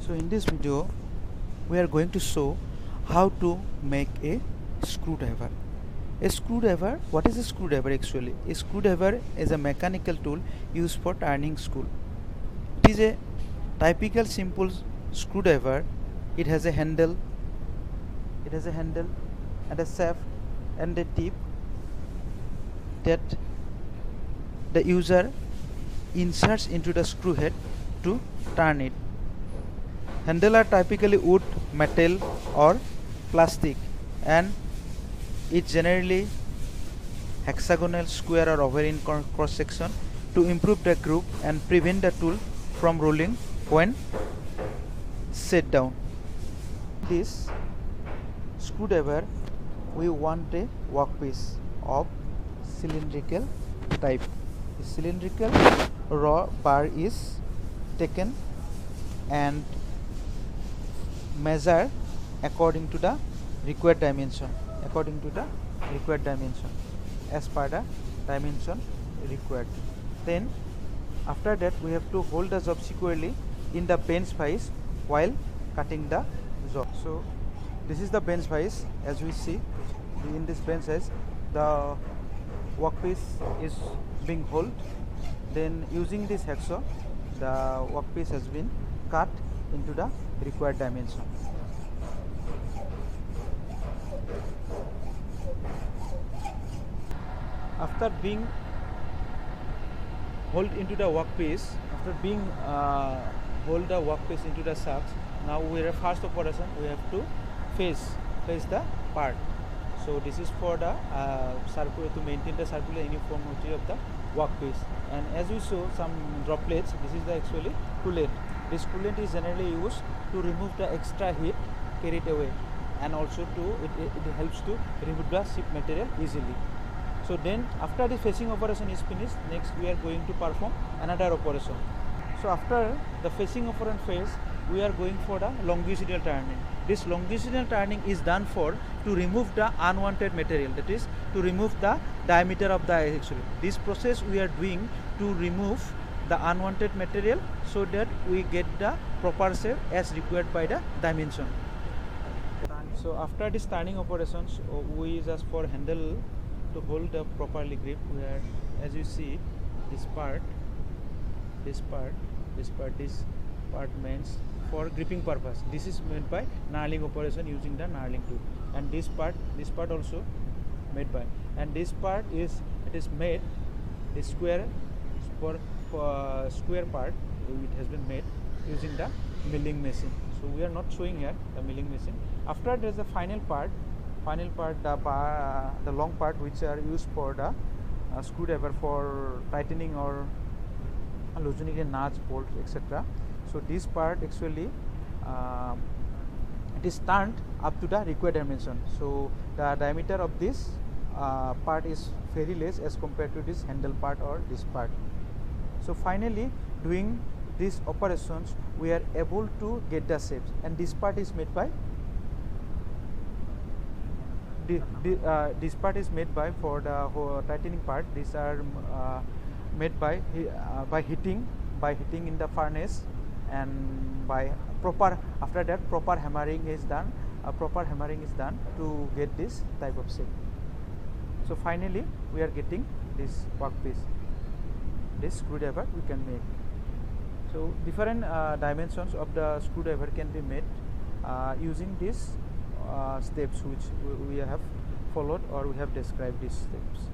So in this video we are going to show how to make a screwdriver. A screwdriver, what is a screwdriver actually? A screwdriver is a mechanical tool used for turning screw. It is a typical simple screwdriver. It has a handle, and a shaft and a tip that the user inserts into the screw head to turn it. Handle are typically wood, metal or plastic, and it's generally hexagonal, square or oval in cross section to improve the grip and prevent the tool from rolling when set down. This screwdriver, we want a workpiece of cylindrical type. The cylindrical raw bar is taken and measure according to the required dimension, as per the dimension required. Then after that we have to hold the job securely in the bench vise while cutting the job. So this is the bench vise. As we see in this bench vise, the workpiece is being held. Then using this hacksaw, the workpiece has been cut into the required dimension. After being hold into the workpiece, hold the workpiece into the shaft, now we are first operation we have to face the part. So this is for the to maintain the circular uniformity of the workpiece. And as we saw some droplets, this is the actually coolant. This coolant is generally used to remove the extra heat carried away, and also it helps to remove the ship material easily. So then after the facing operation is finished, next we are going to perform another operation. So after the facing operation phase, we are going for the longitudinal turning. This longitudinal turning is done to remove the unwanted material, that is to remove the diameter of the eye actually. This process we are doing to remove the unwanted material so that we get the proper shape as required by the dimension. So after this turning operations, we use as for handle to hold the properly grip, where as you see this part means for gripping purpose. This is meant by knurling operation using the knurling tool, and this part also made by, and this part is made this square for square part, it has been made using the milling machine. So we are not showing here the milling machine. After there is the final part, the long part which are used for the screwdriver for tightening or loosening a nuts, bolts, etc. So this part actually it is turned up to the required dimension. So the diameter of this part is very less as compared to this handle part or this part. So finally, doing these operations, we are able to get the shapes, and this part is made by this part is made by for the tightening part. These are made by heating in the furnace, and by after that proper hammering is done. To get this type of shape. So finally we are getting this workpiece, this screwdriver we can make. So different dimensions of the screwdriver can be made using these steps which we have followed, or we have described these steps.